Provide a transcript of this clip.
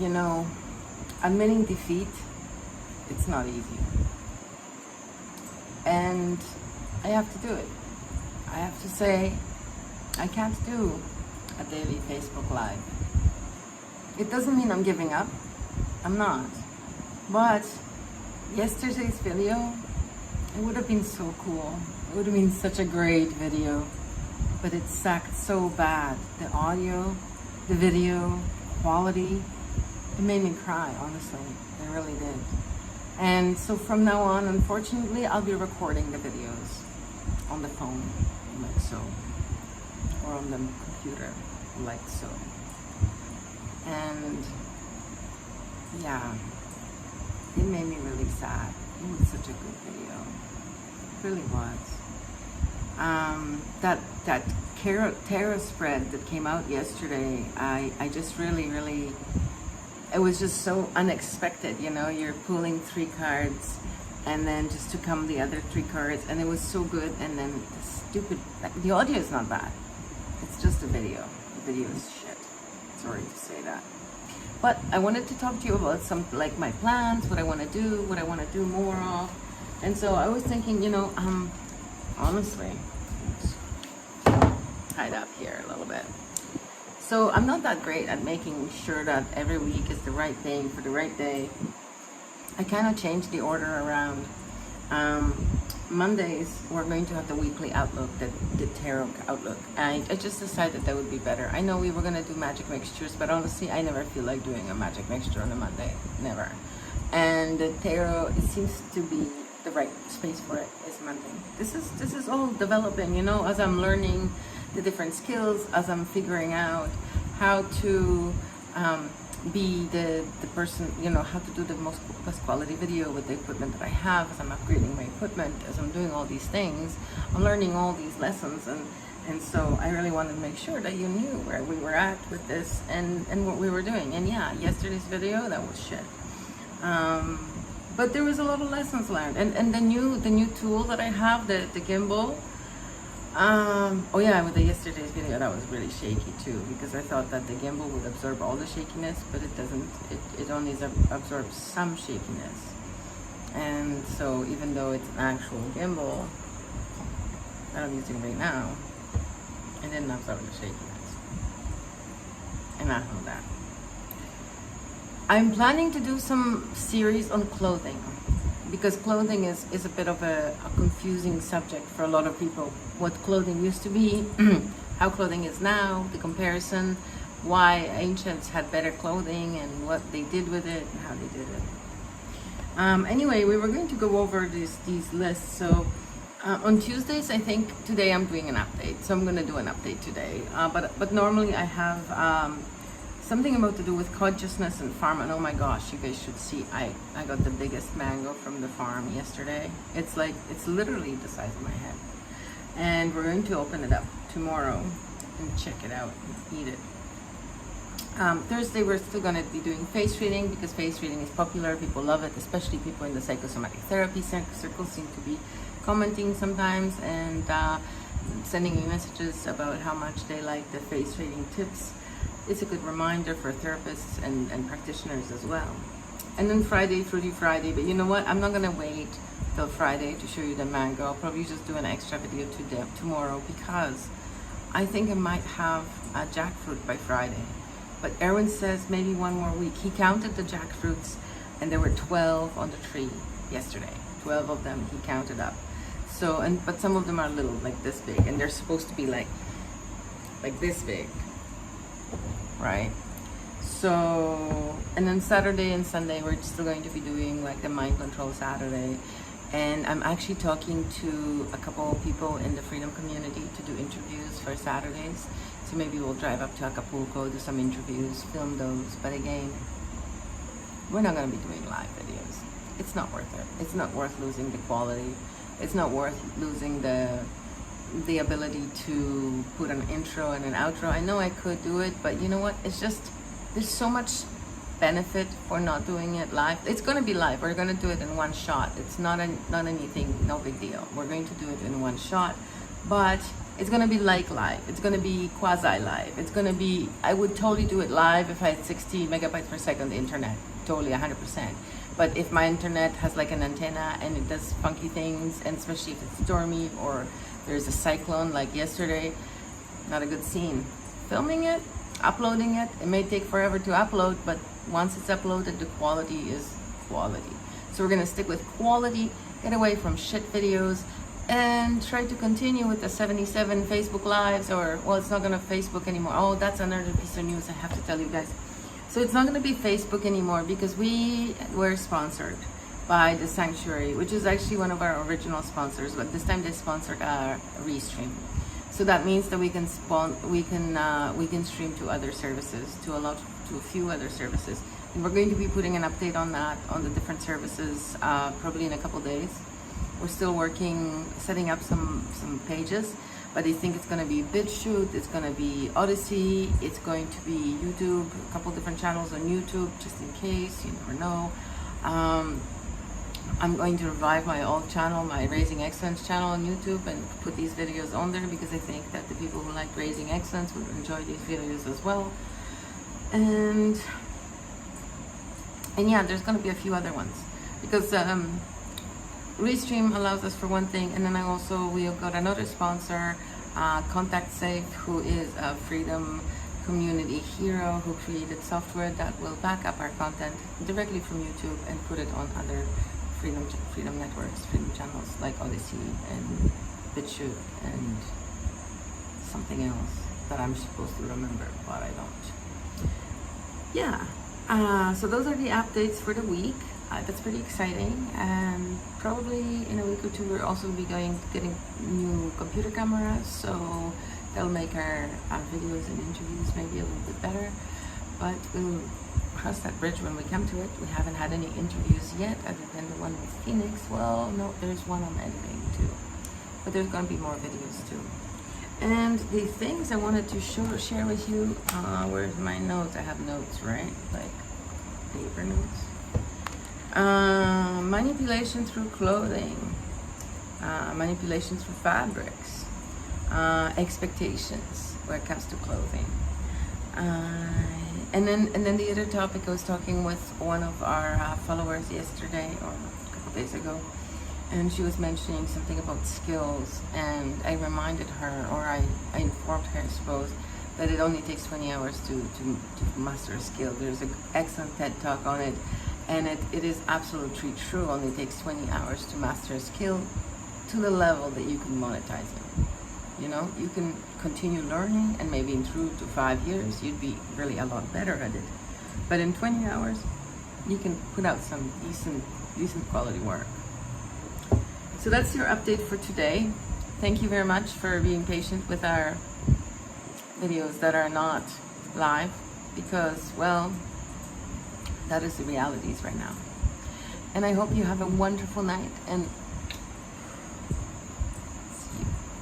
you know, admitting defeat, it's not easy. And I have to do it. I have to say, I can't do a daily Facebook Live. It doesn't mean I'm giving up. I'm not. But yesterday's video, it would have been so cool. It would have been such a great video. But it sucked so bad. The audio, the video, quality, it made me cry, honestly. It really did. And so from now on, unfortunately, I'll be recording the videos on the phone, like so, or on the computer, like so. And yeah, it made me really sad. It was such a good video. It really was. That tarot spread that came out yesterday, I just really, it was just so unexpected, you know, you're pulling 3 cards and then just to come the other 3 cards, and it was so good. And then the stupid, the audio is not bad, it's just a video. The video is shit, sorry to say that. But I wanted to talk to you about some, like, my plans, what I want to do, what I want to do more of. And so I was thinking, you know, honestly, hide up here a little bit. So I'm not that great at making sure that every week is the right thing for the right day. I kind of changed the order around. Mondays, we're going to have the weekly outlook, the tarot outlook. And I just decided that would be better. I know we were going to do magic mixtures, but honestly, I never feel like doing a magic mixture on a Monday. Never. And the tarot, it seems to be the right space for it is Monday. This is all developing, you know, as I'm learning the different skills, as I'm figuring out how to be the person, you know, how to do the best quality video with the equipment that I have, as I'm upgrading my equipment, as I'm doing all these things. I'm learning all these lessons, and so I really wanted to make sure that you knew where we were at with this and what we were doing. And yeah, yesterday's video, that was shit. But there was a lot of lessons learned, and the new tool that I have, the gimbal. Oh yeah, with the yesterday's video, that was really shaky too, because I thought that the gimbal would absorb all the shakiness, but it doesn't. It only absorbs some shakiness. And so even though it's an actual gimbal that I'm using right now, it didn't absorb the shakiness. Enough of that. I'm planning to do some series on clothing, because clothing is a bit of a confusing subject for a lot of people. What clothing used to be, how clothing is now, the comparison, why ancients had better clothing and what they did with it and how they did it. Anyway, we were going to go over these lists. So on Tuesdays, I think today I'm doing an update. So I'm going to do an update today. But normally I have something about to do with consciousness and farm. And oh my gosh, you guys should see, I got the biggest mango from the farm yesterday. It's literally the size of my head. And we're going to open it up tomorrow and check it out and eat it. Thursday, we're still going to be doing face reading, because face reading is popular. People love it, especially people in the psychosomatic therapy circle seem to be commenting sometimes and sending me messages about how much they like the face reading tips. It's a good reminder for therapists and practitioners as well. And then Friday, Fruity Friday. But you know what? I'm not going to wait till Friday to show you the mango. I'll probably just do an extra video tomorrow, because I think I might have a jackfruit by Friday. But Erwin says maybe one more week. He counted the jackfruits, and there were 12 on the tree yesterday. 12 of them he counted up. So, but some of them are little, like this big, and they're supposed to be like this big. Right? So, and then Saturday and Sunday, we're still going to be doing like the Mind Control Saturday. And I'm actually talking to a couple of people in the Freedom community to do interviews for Saturdays. So maybe we'll drive up to Acapulco, do some interviews, film those. But again, we're not going to be doing live videos. It's not worth it. It's not worth losing the quality. It's not worth losing the ability to put an intro and an outro. I know I could do it, but you know what? It's just, there's so much benefit for not doing it live. It's going to be live. We're going to do it in one shot. It's not anything, no big deal. We're going to do it in one shot, but It's gonna be like live. It's gonna be quasi live. It's gonna be, I would totally do it live if I had 60 megabytes per second internet, totally 100%. But if my internet has like an antenna and it does funky things, and especially if it's stormy or there's a cyclone like yesterday, not a good scene. Filming it, uploading it, it may take forever to upload, but once it's uploaded, the quality is quality. So we're gonna stick with quality, get away from shit videos, and try to continue with the 77 Facebook Lives, or, well, it's not gonna Facebook anymore. Oh, that's another piece of news I have to tell you guys. So it's not gonna be Facebook anymore because we were sponsored by The Sanctuary, which is actually one of our original sponsors, but this time they sponsored our Restream. So that means that we can stream to other services, to a few other services. And we're going to be putting an update on that, on the different services, probably in a couple days. We're still working, setting up some pages, but I think it's going to be BitChute, it's going to be Odyssey, it's going to be YouTube, a couple different channels on YouTube, just in case, you never know. I'm going to revive my old channel, my Raising Excellence channel on YouTube, and put these videos on there because I think that the people who like Raising Excellence would enjoy these videos as well. And yeah, there's going to be a few other ones because Restream allows us for one thing, and then we have got another sponsor, Contact Safe, who is a Freedom community hero who created software that will back up our content directly from YouTube and put it on other Freedom networks, Freedom channels like Odyssey and BitChute and something else that I'm supposed to remember, but I don't. Yeah, so those are the updates for the week. That's pretty exciting, and probably in a week or two we're also be getting new computer cameras, so that'll make our videos and interviews maybe a little bit better, but we'll cross that bridge when we come to it. We haven't had any interviews yet other than the one with Phoenix. Well, no, there's one I'm editing too, but there's going to be more videos too. And the things I wanted to share with you, where's my notes? I have notes, right? Like paper notes. Manipulation through clothing, manipulation through fabrics, expectations when it comes to clothing. And then the other topic, I was talking with one of our followers yesterday or a couple days ago, and she was mentioning something about skills, and I reminded her, or I informed her, I suppose, that it only takes 20 hours to master a skill. There's an excellent TED talk on it, and it is absolutely true. Only takes 20 hours to master a skill to the level that you can monetize it. You know, you can continue learning, and maybe in 3 to 5 years you'd be really a lot better at it. But in 20 hours you can put out some decent quality work. So that's your update for today. Thank you very much for being patient with our videos that are not live, because, well, that is the realities right now. And I hope you have a wonderful night, and